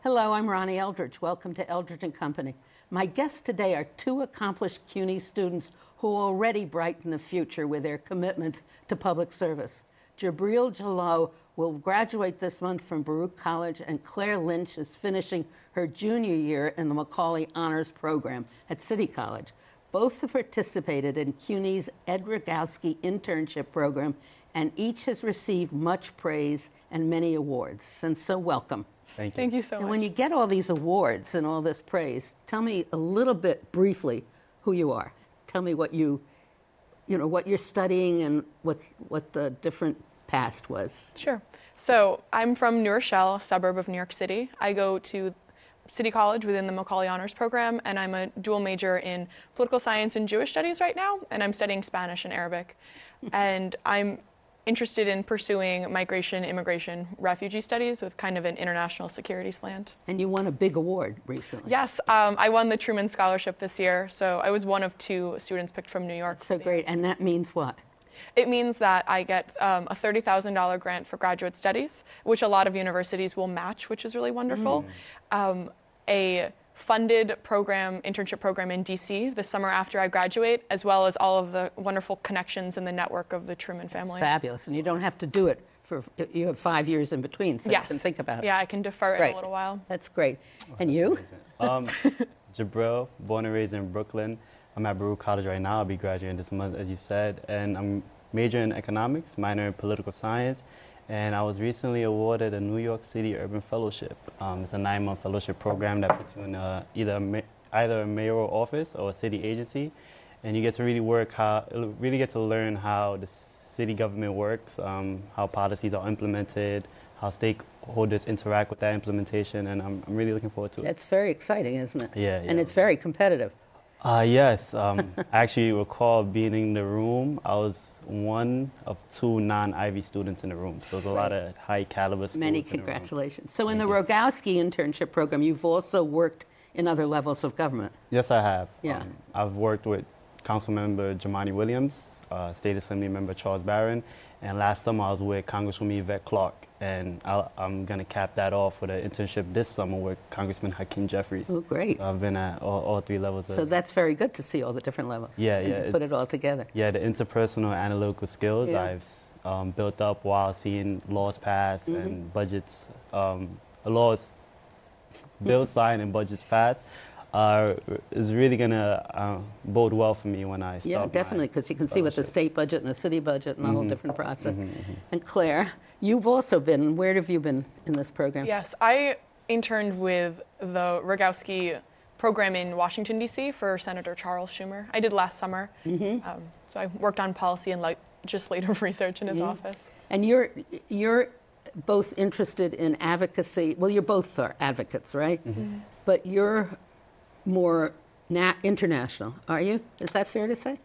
Hello, I'm Ronnie Eldridge. Welcome to Eldridge and Company. My guests today are two accomplished CUNY students who already brighten the future with their commitments to public service. Jibreel Jalloh will graduate this month from Baruch College, and Claire Lynch is finishing her junior year in the Macaulay Honors Program at City College. Both have participated in CUNY's Rogowsky Internship Program, and each has received much praise and many awards. And so welcome. Thank you. Thank you so much. And when you get all these awards and all this praise, tell me a little bit briefly who you are. Tell me what what you're studying and what the different past was. Sure. So I'm from New Rochelle, a suburb of New York City. I go to City College within the Macaulay Honors Program, and I'm a dual major in political science and Jewish studies right now, and I'm studying Spanish and Arabic. And I'm interested in pursuing migration, immigration, refugee studies with kind of an international security slant. And you won a big award recently. Yes, I won the Truman Scholarship this year, so I was one of two students picked from New York. That's so great, and that means what? It means that I get a $30,000 grant for graduate studies, which a lot of universities will match, which is really wonderful. A funded program, internship program in DC this summer after I graduate, as well as all of the wonderful connections in the network of the Truman family. It's fabulous, and you don't have to do it you have 5 years in between, so yes. You can think about it. Yeah, I can defer it a little while. That's great. And you? Jibreel, born and raised in Brooklyn. I'm at Baruch College right now. I'll be graduating this month, as you said, and I'm majoring in economics, minor in political science, and I was recently awarded a New York City Urban Fellowship. It's a 9-month fellowship program that puts you in either a mayoral office or a city agency, and you get to really get to learn how the city government works, how policies are implemented, how stakeholders interact with that implementation, and I'm really looking forward to it. That's very exciting, isn't it? Yeah. And it's very competitive. Yes, I actually recall being in the room. I was one of 2 non-Ivy students in the room, so there's a lot of high caliber schools. Many congratulations. So in the Rogowsky Internship Program, you've also worked in other levels of government. Yes, I have. Yeah. I've worked with Council Member Jamani Williams, State Assembly Member Charles Barron, and last summer I was with Congresswoman Yvette Clarke, and I'm going to cap that off with an internship this summer with Congressman Hakeem Jeffries. Oh, great. So I've been at all 3 levels. So that's very good to see all the different levels. Yeah, and put it all together. Yeah, the interpersonal analytical skills I've built up while seeing laws passed and budgets, bills signed and budgets passed. Is really going to bode well for me when I start. Yeah, definitely, because you can see with the state budget and the city budget and the whole different process. And Claire, you've also been, where have you been in this program? Yes, I interned with the Rogowsky program in Washington, D.C. for Senator Charles Schumer. I did last summer. So I worked on policy and legislative research in his office. And you're both interested in advocacy. Well, you both are advocates, right? But you're more international, are you? Is that fair to say?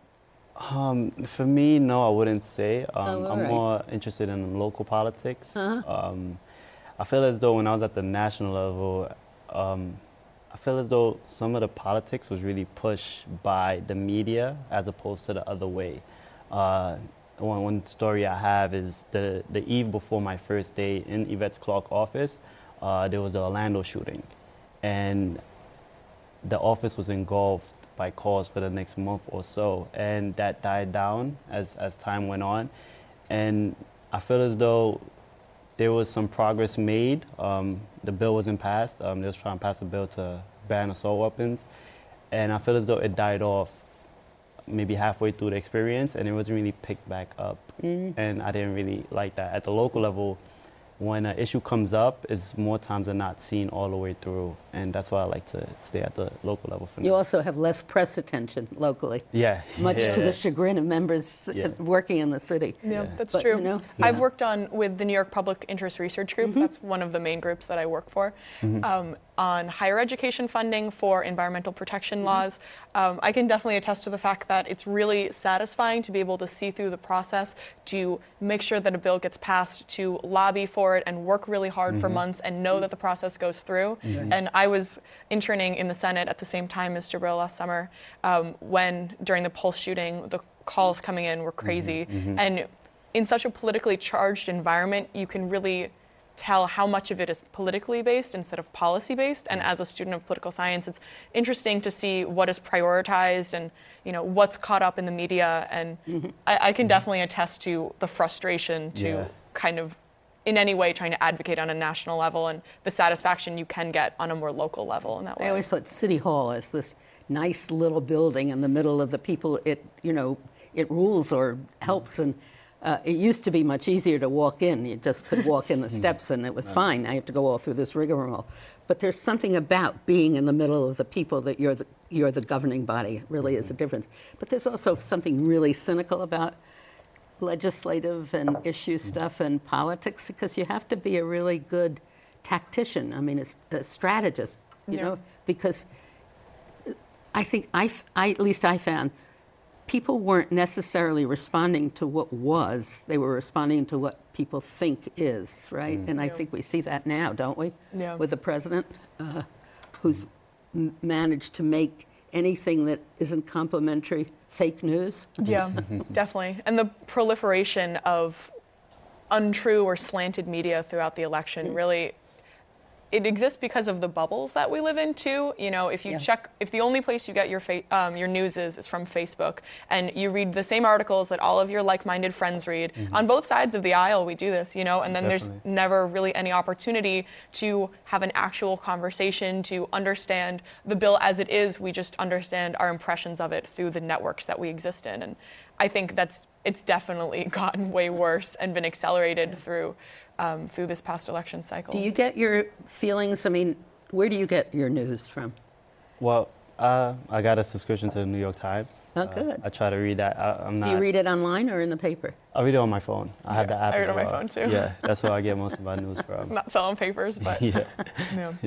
For me, no, I wouldn't say. I'm right. more interested in local politics. I feel as though when I was at the national level, I feel as though some of the politics was really pushed by the media as opposed to the other way. One story I have is the eve before my first day in Yvette Clarke's office, there was the Orlando shooting. And the office was engulfed by calls for the next month or so, and that died down as time went on. And I feel as though there was some progress made. The bill wasn't passed. They was trying to pass a bill to ban assault weapons, and I feel as though it died off maybe halfway through the experience, and it wasn't really picked back up. And I didn't really like that. At the local level, when an issue comes up, it's more times than not seen all the way through, and that's why I like to stay at the local level for now. You also have less press attention locally. Yeah. Much to the chagrin of members working in the city. Yeah, that's true. You know, I've worked with the New York Public Interest Research Group. That's one of the main groups that I work for. On higher education funding for environmental protection laws. I can definitely attest to the fact that it's really satisfying to be able to see through the process, to make sure that a bill gets passed, to lobby for it and work really hard for months and know that the process goes through. And I was interning in the Senate at the same time as Jibreel last summer when, during the Pulse shooting, the calls coming in were crazy. And in such a politically charged environment, you can really tell how much of it is politically based instead of policy based. And as a student of political science, it's interesting to see what is prioritized and what's caught up in the media. And I can definitely attest to the frustration to kind of in any way trying to advocate on a national level and the satisfaction you can get on a more local level in that way. I always thought City Hall is this nice little building in the middle of the people it rules or helps, and it used to be much easier to walk in. You just could walk in the steps and it was fine. I have to go all through this rigmarole. But there's something about being in the middle of the people that you're the governing body. It really is a difference. But there's also something really cynical about legislative and issue stuff and politics, because you have to be a really good tactician. I mean, a strategist, you know, because I think at least I found people weren't necessarily responding to what was, they were responding to what people think is, right? And I think we see that now, don't we? Yeah. With the president, who's managed to make anything that isn't complimentary fake news. Yeah, definitely. And the proliferation of untrue or slanted media throughout the election really, it exists because of the bubbles that we live in too. You know, if you check, if the only place you get your news is from Facebook, and you read the same articles that all of your like-minded friends read, on both sides of the aisle we do this, you know, and then there's never really any opportunity to have an actual conversation, to understand the bill as it is. We just understand our impressions of it through the networks that we exist in. And I think it's definitely gotten way worse and been accelerated through this past election cycle. Do you get your feelings, I mean, where do you get your news from? Well, I got a subscription to the New York Times. Oh, good. I try to read that. Do you read it online or in the paper? I read it on my phone. I have the app. I read as it on well. my phone too. Yeah, that's where I get most of my news from. It's not selling papers, but yeah.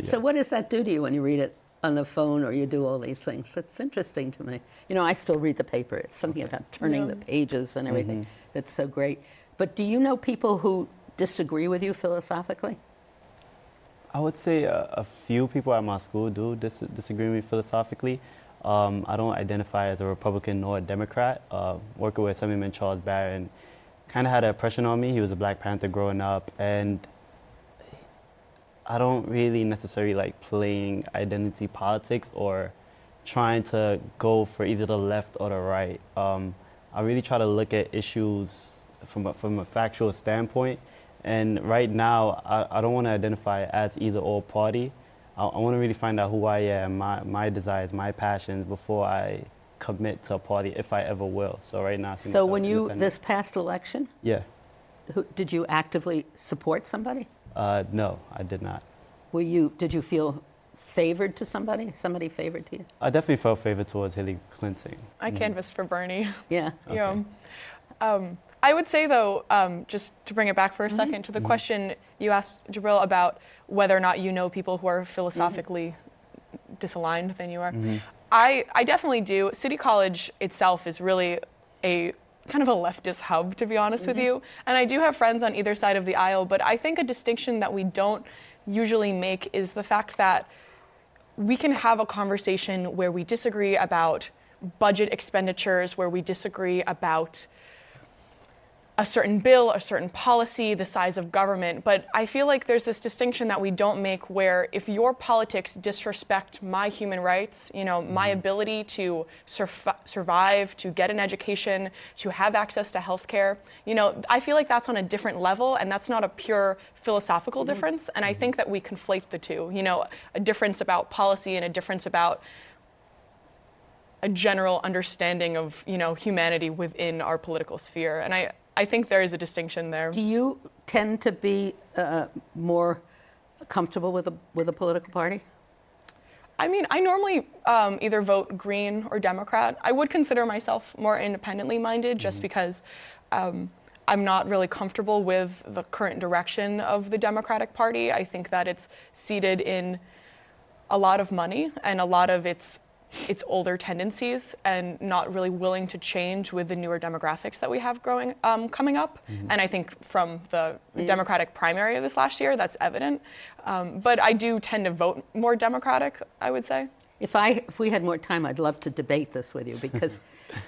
So what does that do to you when you read it on the phone or you do all these things? It's interesting to me. You know, I still read the paper. It's something about turning the pages and everything that's so great. But do you know people who disagree with you philosophically? I would say a few people at my school do disagree with me philosophically. I don't identify as a Republican nor a Democrat. Working with Assemblyman Charles Barron kind of had an impression on me. He was a Black Panther growing up, and I don't really necessarily like playing identity politics or trying to go for either the left or the right. I really try to look at issues from a factual standpoint. And right now, I don't want to identify as either or party. I want to really find out who I am, my desires, my passions before I commit to a party, if I ever will. So right now, so when this past election, did you actively support somebody? No, I did not. Did you feel favored to somebody? Somebody favored to you? I definitely felt favored towards Hillary Clinton. I canvassed for Bernie. Yeah. Okay. I would say, though, just to bring it back for a second to the question you asked, Jibreel, about whether or not you know people who are philosophically disaligned than you are. I definitely do. City College itself is really a kind of a leftist hub, to be honest with you. And I do have friends on either side of the aisle, but I think a distinction that we don't usually make is the fact that we can have a conversation where we disagree about budget expenditures, where we disagree about a certain bill, a certain policy, the size of government. But I feel like there's this distinction that we don't make where if your politics disrespect my human rights, you know, my ability to survive, to get an education, to have access to healthcare, you know, I feel like that's on a different level, and that's not a pure philosophical difference. And I think that we conflate the two, you know, a difference about policy and a difference about a general understanding of, you know, humanity within our political sphere. And I think there is a distinction there. Do you tend to be more comfortable with a political party? I mean, I normally either vote Green or Democrat. I would consider myself more independently minded just because I'm not really comfortable with the current direction of the Democratic Party. I think that it's seated in a lot of money and a lot of its older tendencies and not really willing to change with the newer demographics that we have coming up. And I think from the Democratic primary of this last year, that's evident. But I do tend to vote more Democratic, I would say. If we had more time, I'd love to debate this with you, because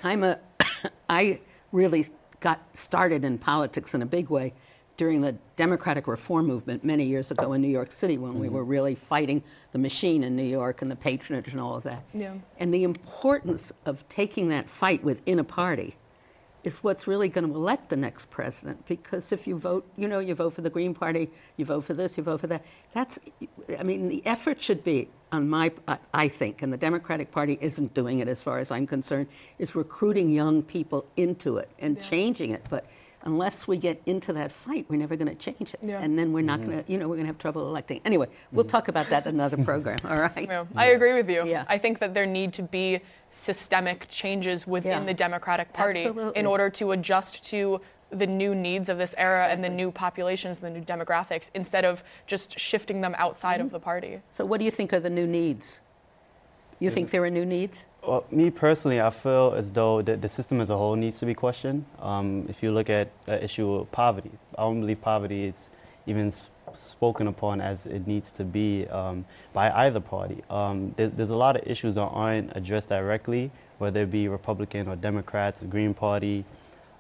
I really got started in politics in a big way during the democratic reform movement many years ago in New York City when we were really fighting the machine in New York and the patronage and all of that. Yeah. And the importance of taking that fight within a party is what's really going to elect the next president. Because if you vote, you vote for the Green Party, you vote for this, you vote for that. The effort should be on I think, and the Democratic Party isn't doing it as far as I'm concerned, is recruiting young people into it and changing it. But unless we get into that fight, we're never going to change it. Yeah. And then we're not going to, we're going to have trouble electing. Anyway, we'll talk about that in another program, all right? Yeah, I agree with you. Yeah. I think that there need to be systemic changes within the Democratic Party in order to adjust to the new needs of this era and the new populations, the new demographics, instead of just shifting them outside of the party. So what do you think are the new needs? You think there are new needs? Well, me personally, I feel as though the system as a whole needs to be questioned. If you look at the issue of poverty, I don't believe poverty is even spoken upon as it needs to be by either party. There's a lot of issues that aren't addressed directly, whether it be Republican or Democrats, Green Party.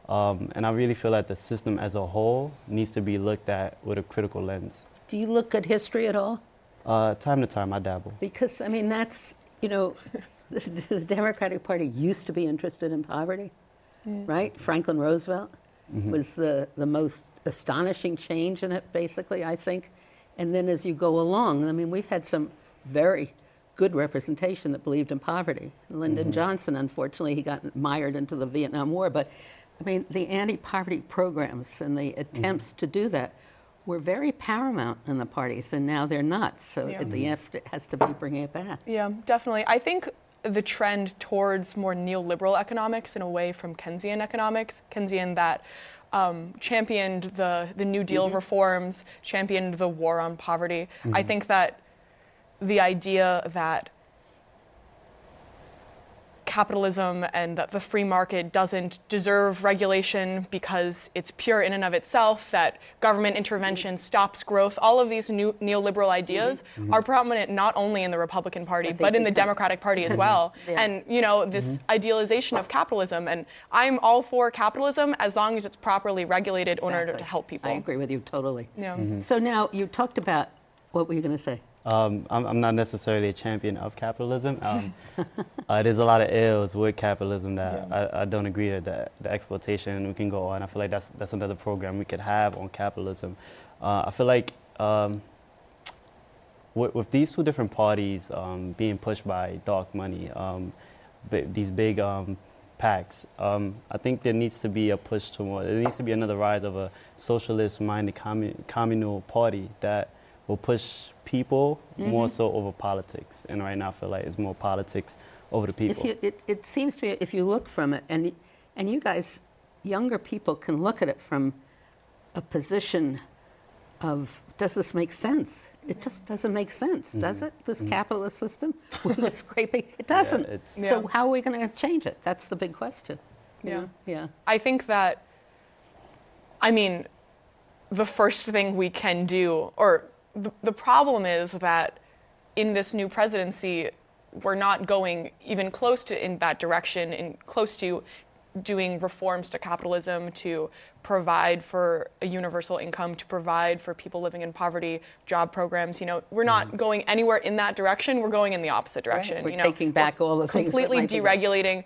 And I really feel that the system as a whole needs to be looked at with a critical lens. Do you look at history at all? Time to time, I dabble. Because, that's, the Democratic Party used to be interested in poverty, right? Franklin Roosevelt was the most astonishing change in it, basically, I think. And then as you go along, we've had some very good representation that believed in poverty. Lyndon Johnson, unfortunately, he got mired into the Vietnam War, but the anti-poverty programs and the attempts to do that were very paramount in the parties, and now they're not. So the effort has to be bringing it back. Yeah, definitely. I think the trend towards more neoliberal economics and away from Keynesian economics, Keynesian that championed the New Deal reforms, championed the war on poverty. I think that the idea that capitalism and that the free market doesn't deserve regulation because it's pure in and of itself, that government intervention stops growth, all of these new neoliberal ideas are prominent not only in the Republican Party, but in the Democratic Party as well. And, this idealization of capitalism, and I'm all for capitalism as long as it's properly regulated in order to help people. I agree with you totally. So now you talked about, what were you going to say? I'm not necessarily a champion of capitalism. There's a lot of ills with capitalism that I don't agree with. The exploitation, we can go on. I feel like that's another program we could have on capitalism. I feel like with these two different parties being pushed by dark money, these big PACs, I think there needs to be a push toward, there needs to be another rise of a socialist-minded communal party that will push people more so over politics. And right now I feel like it's more politics over the people. It seems to me, if you look from it, and you guys, younger people can look at it from a position of, does this make sense? It just doesn't make sense, does it? This capitalist system with this great big, it doesn't. So how are we going to change it? That's the big question. Yeah. I think that, the first thing we can do, or the problem is that in this new presidency, we're not going even close to in that direction, and close to doing reforms to capitalism, to provide for a universal income, to provide for people living in poverty, job programs. We're not going anywhere in that direction. We're going in the opposite direction. We're taking back all the things that completely deregulating.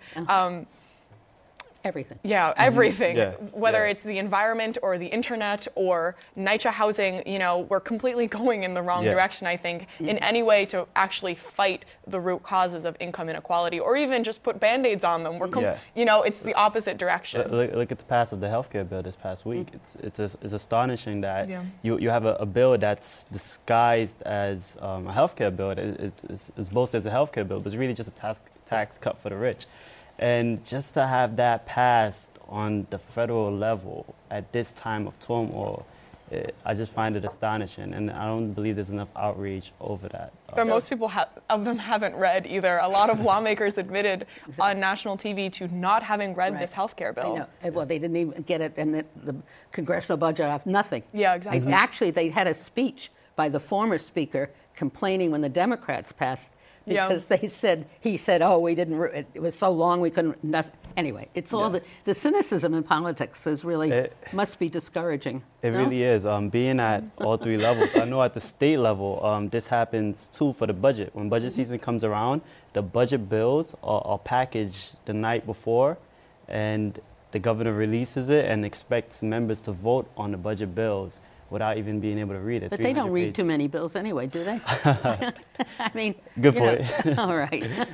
Everything. Yeah, everything. Whether it's the environment or the internet or NYCHA housing, we're completely going in the wrong direction, I think, in any way to actually fight the root causes of income inequality, or even just put Band-Aids on them. It's the opposite direction. Look at the pass of the healthcare bill this past week. It's astonishing that you have a bill that's disguised as a healthcare bill. It's boasted as a healthcare bill, but it's really just a tax cut for the rich. And just to have that passed on the federal level at this time of turmoil, I just find it astonishing, and I don't believe there's enough outreach over that. But most people of them haven't read either. A lot of lawmakers admitted on national TV to not having read this healthcare bill. I know. Well, they didn't even get it in the Congressional Budget Act, nothing. Yeah, exactly. Actually, they had a speech by the former speaker complaining when the Democrats passed, because he said, oh, we didn't, it was so long we couldn't, Anyway, it's all the cynicism in politics is really, must be discouraging. It really is. Being at all three levels, I know at the state level, this happens too for the budget. When budget season comes around, the budget bills are packaged the night before, and the governor releases it and expects members to vote on the budget bills without even being able to read it. But they don't read too many bills anyway, do they? I mean, good point. All right.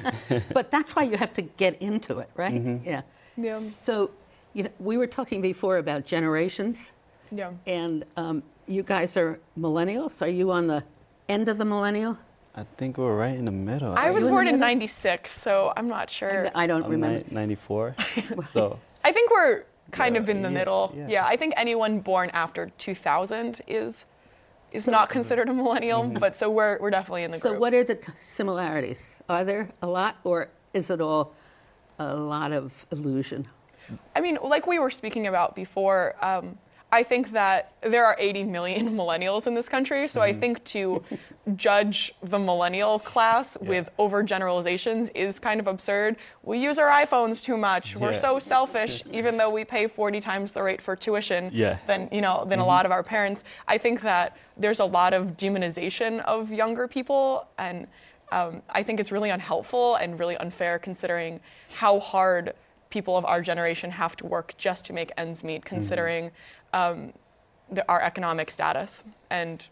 But that's why you have to get into it, right? Yeah. So, we were talking before about generations. Yeah. And you guys are millennials. Are you on the end of the millennial? I think we're right in the middle. I was born in '96, so I'm not sure. I don't remember. 94. So I think we're kind of in the middle. Yeah, I think anyone born after 2000 is not considered a millennial, but so we're definitely in the group. So what are the similarities? Are there a lot, or is it all a lot of illusion? I mean, like we were speaking about before, I think that there are 80 million millennials in this country, so I think to judge the millennial class with overgeneralizations is kind of absurd. We use our iPhones too much. We're so selfish, even though we pay 40 times the rate for tuition than a lot of our parents. I think that there's a lot of demonization of younger people, and I think it's really unhelpful and really unfair considering how hard people of our generation have to work just to make ends meet, considering our economic status and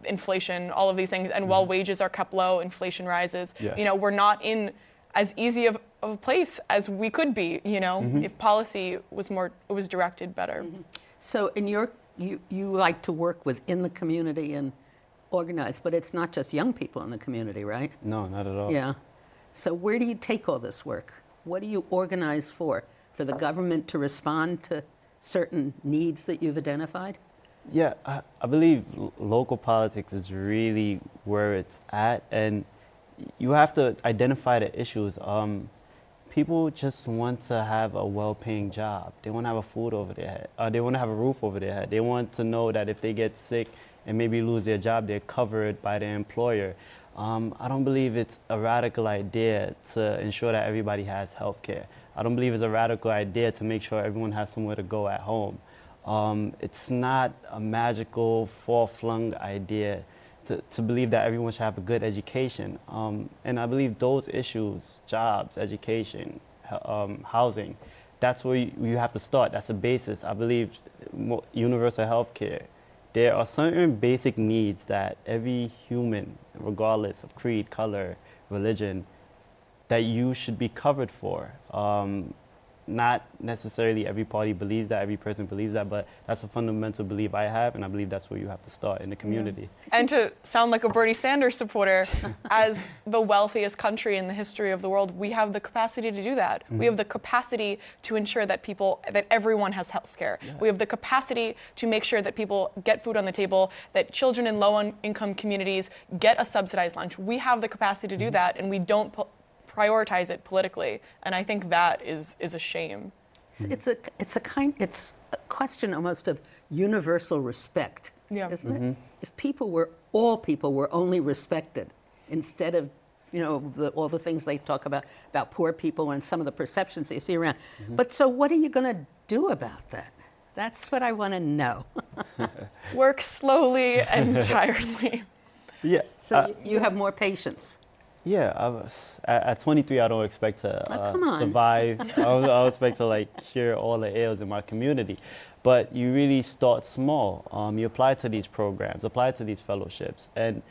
inflation, all of these things. And while wages are kept low, inflation rises. We're not in as easy of a place as we could be. If policy was directed better. So you like to work within the community and organize, but it's not just young people in the community, right? No, not at all. Yeah. So where do you take all this work? What do you organize for? For the government to respond to certain needs that you've identified? Yeah, I believe local politics is really where it's at, and you have to identify the issues. People just want to have a well-paying job. They want to have a food over their head. They want to have a roof over their head. They want to know that if they get sick and maybe lose their job, they're covered by their employer. I don't believe it's a radical idea to ensure that everybody has health care. I don't believe it's a radical idea to make sure everyone has somewhere to go at home. It's not a magical, far-flung idea to believe that everyone should have a good education. And I believe those issues, jobs, education, housing, that's where you have to start. That's a basis. I believe universal health care. There are certain basic needs that every human, regardless of creed, color, religion, that you should be covered for. Not necessarily every party believes that, every person believes that, but that's a fundamental belief I have, and I believe that's where you have to start in the community. And to sound like a Bernie Sanders supporter, as the wealthiest country in the history of the world, we have the capacity to do that. We have the capacity to ensure that everyone has health care. We have the capacity to make sure that people get food on the table, that children in low-income communities get a subsidized lunch. We have the capacity to do that, and we don't prioritize it politically, and I think that is a shame. It's a question almost of universal respect, isn't it? If all people were only respected, instead of all the things they talk about poor people and some of the perceptions they see around. But so what are you going to do about that? That's what I want to know. Work slowly and tiredly. Yeah. So you have more patience. Yeah, at 23, I don't expect to survive. I don't expect to cure all the ills in my community. But you really start small. You apply to these programs, apply to these fellowships. And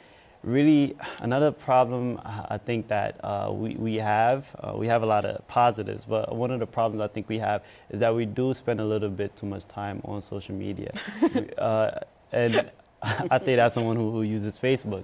really, another problem I think that we have a lot of positives, but one of the problems I think we have is that we do spend a little bit too much time on social media. And I say that as someone who uses Facebook.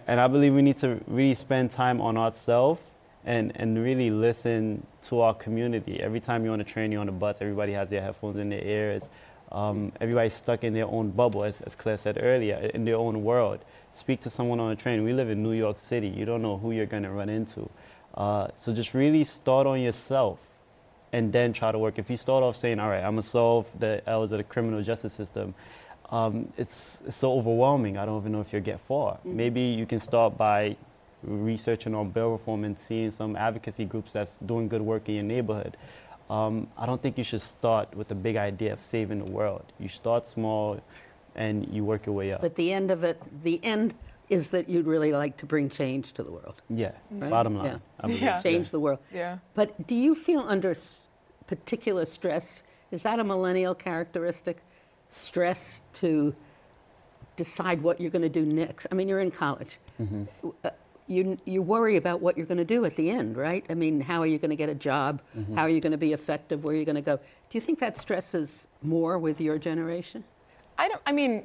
And I believe we need to really spend time on ourselves and really listen to our community. Every time you're on a train, you're on a bus, everybody has their headphones in their ears. Everybody's stuck in their own bubble, as Claire said earlier, in their own world. Speak to someone on a train. We live in New York City. You don't know who you're going to run into. So just really start on yourself and then try to work. If you start off saying, all right, I'm going to solve the ills of the criminal justice system, it's so overwhelming. I don't even know if you'll get far. Maybe you can start by researching on bail reform and seeing some advocacy groups that's doing good work in your neighborhood. I don't think you should start with the big idea of saving the world. You start small and you work your way up. But the end of it, the end is that you'd really like to bring change to the world. Yeah, right? bottom line. Yeah. I believe, Yeah. Change the world. Yeah. But do you feel under particular stress? Is that a millennial characteristic? Stress to decide what you're going to do next? I mean, you're in college. You worry about what you're going to do at the end, right? I mean, how are you going to get a job? How are you going to be effective? Where are you going to go? Do you think that stresses more with your generation? I mean,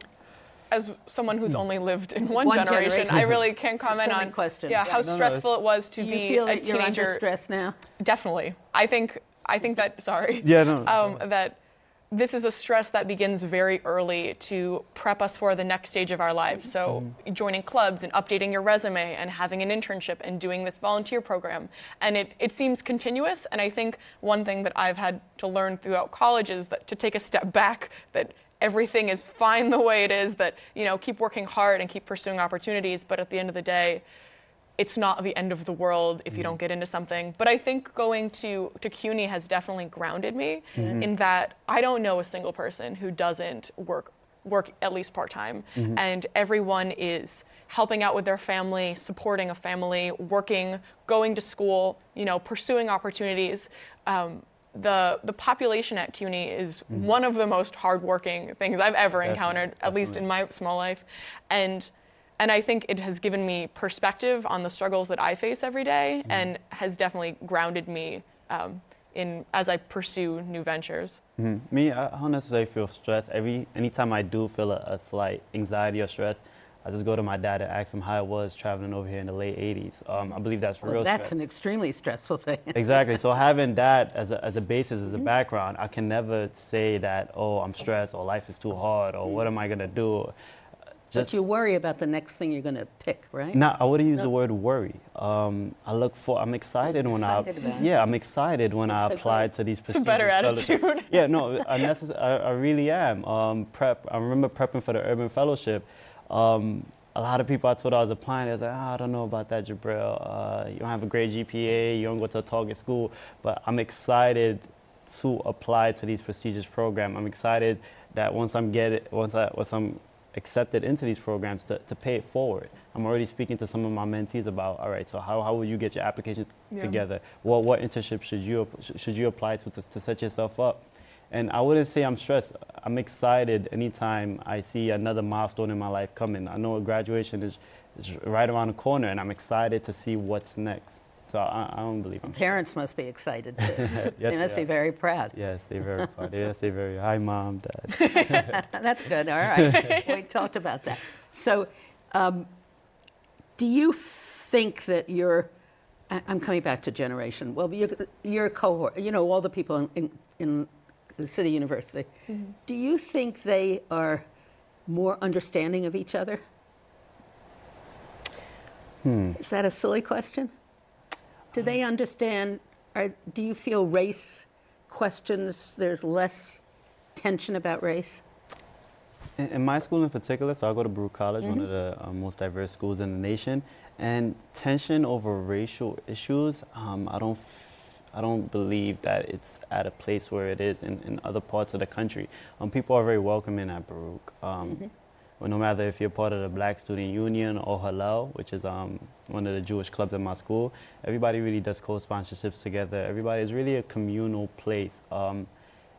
as someone who's only lived in one One generation, generation. I really can't It's a comment silly on question. yeah, Yeah. how No, no, stressful it was to Do you be feel a that you're teenager. under stress now? Definitely. I think that, sorry. Yeah, no. That this is a stress that begins very early to prep us for the next stage of our lives. So joining clubs and updating your resume and having an internship and doing this volunteer program. And it seems continuous. And I think one thing that I've had to learn throughout college is that to take a step back, that everything is fine the way it is, that, you know, keep working hard and keep pursuing opportunities. But at the end of the day, it's not the end of the world if you don't get into something. But I think going to CUNY has definitely grounded me in that I don't know a single person who doesn't work at least part-time. And everyone is helping out with their family, supporting a family, working, going to school, you know, pursuing opportunities. The population at CUNY is one of the most hardworking things I've ever encountered, at least in my small life. And I think it has given me perspective on the struggles that I face every day and has definitely grounded me as I pursue new ventures. Me, I don't necessarily feel stress. Anytime I do feel a slight anxiety or stress, I just go to my dad and ask him how it was traveling over here in the late 80s. I believe that's real That's stress. an extremely stressful thing. Exactly. So having that as a basis, as a background, I can never say that, oh, I'm stressed or life is too hard or what am I going to do? But you worry about the next thing you're going to pick, right? No, I wouldn't use the word worry. I'm excited when I'm excited when I apply to these prestigious It's a better attitude. Yeah, no, I really am. I remember prepping for the Urban Fellowship. A lot of people I told I was applying, they was like, I don't know about that, Jibreel. You don't have a great GPA, you don't go to a target school. But I'm excited to apply to these prestigious programs. I'm excited that once I'm accepted into these programs to pay it forward. I'm already speaking to some of my mentees about, all right, so how would you get your application together? What internship should you apply to set yourself up? And I wouldn't say I'm stressed. I'm excited anytime I see another milestone in my life coming. I know graduation is right around the corner, and I'm excited to see what's next. So I don't believe I'm Parents must be excited too. Yes, They must be very proud. Yes, they're very proud. Yes, they're very, hi, Mom, Dad. That's good. All right. We talked about that. So do you think that I'm coming back to generation. Well, your cohort, you know, all the people in the City University, do you think they are more understanding of each other? Is that a silly question? Do they understand, do you feel race questions, there's less tension about race? In my school in particular, so I go to Baruch College, one of the most diverse schools in the nation, and tension over racial issues, I don't believe that it's at a place where it is in other parts of the country. People are very welcoming at Baruch. Well, no matter if you're part of the Black Student Union or Jalloh, which is one of the Jewish clubs in my school, everybody really does co-sponsorships together. Everybody is really a communal place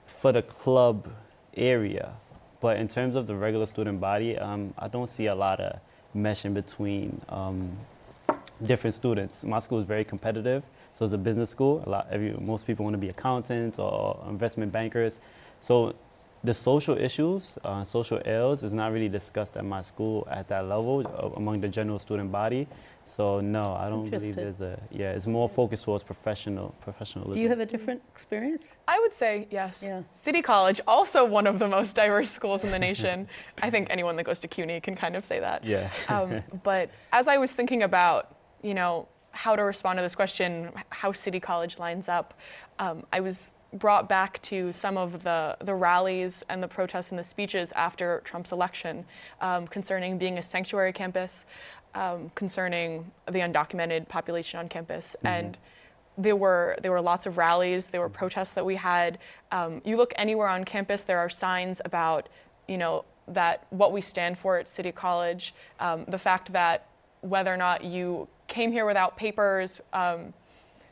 for the club area. But in terms of the regular student body, I don't see a lot of meshing between different students. My school is very competitive, so it's a business school. Most people want to be accountants or investment bankers. So the social issues, social ills is not really discussed at my school at that level among the general student body. So no, I don't believe there's it's more focused towards professionalism. Do you have a different experience? I would say yes. Yeah. City College, also one of the most diverse schools in the nation. I think anyone that goes to CUNY can kind of say that. Yeah. But as I was thinking about, you know, how to respond to this question, how City College lines up, I was brought back to some of the rallies and the protests and the speeches after Trump's election concerning being a sanctuary campus, concerning the undocumented population on campus. And there were lots of rallies, there were protests that we had. You look anywhere on campus, there are signs about, that what we stand for at City College, the fact that whether or not you came here without papers,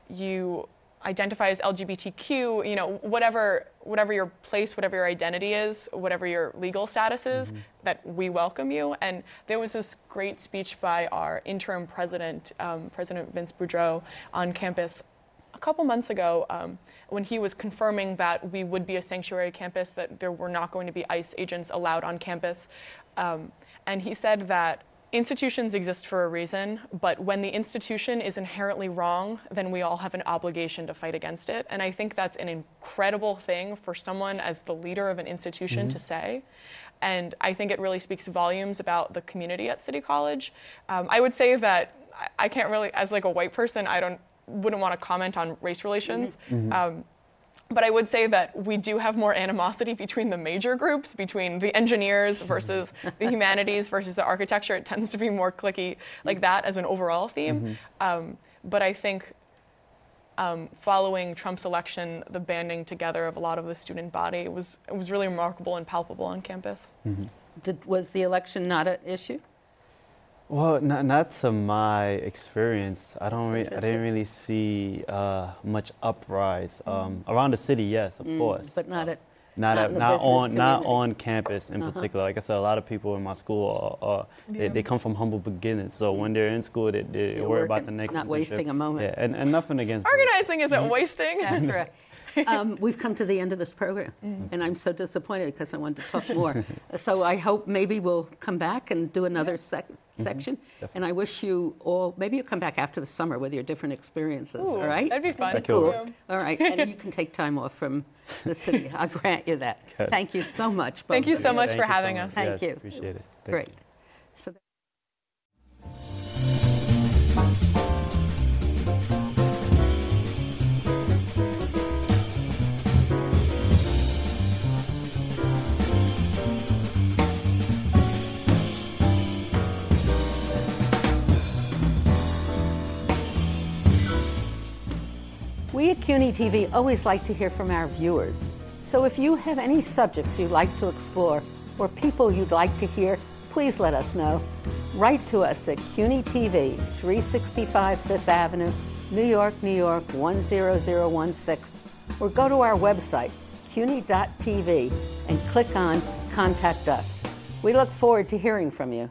you identify as LGBTQ, whatever your place, whatever your identity is, whatever your legal status is, that we welcome you. And there was this great speech by our interim president, President Vince Boudreau, on campus a couple months ago when he was confirming that we would be a sanctuary campus, that there were not going to be ICE agents allowed on campus. And he said that institutions exist for a reason, but when the institution is inherently wrong, then we all have an obligation to fight against it. And I think that's an incredible thing for someone as the leader of an institution to say. And I think it really speaks volumes about the community at City College. I would say that I can't really, as like a white person, wouldn't want to comment on race relations. But I would say that we do have more animosity between the major groups, between the engineers versus the humanities versus the architecture. It tends to be more cliquey like that as an overall theme. But I think following Trump's election, the banding together of a lot of the student body it was really remarkable and palpable on campus. Was the election not an issue? Well, not to my experience. I didn't really see much uprise around the city. Yes, of course, but not on campus in particular. Like I said, a lot of people in my school they come from humble beginnings. So when they're in school, they worry about the next. Not wasting a moment. Yeah, and nothing against organizing isn't wasting. That's right. We've come to the end of this program, and I'm so disappointed because I wanted to talk more. So I hope maybe we'll come back and do another section. And I wish you all, maybe you'll come back after the summer with your different experiences, all right? That'd be fun. That'd be cool. All right, and you can take time off from the city. I'll grant you that. Okay. Thank you so much. Thank you so much for Thank you having so us. much. Thank you. Appreciate it. Great. So we at CUNY TV always like to hear from our viewers. So if you have any subjects you'd like to explore or people you'd like to hear, please let us know. Write to us at CUNY TV, 365 Fifth Avenue, New York, New York, 10016, or go to our website, cuny.tv, and click on Contact Us. We look forward to hearing from you.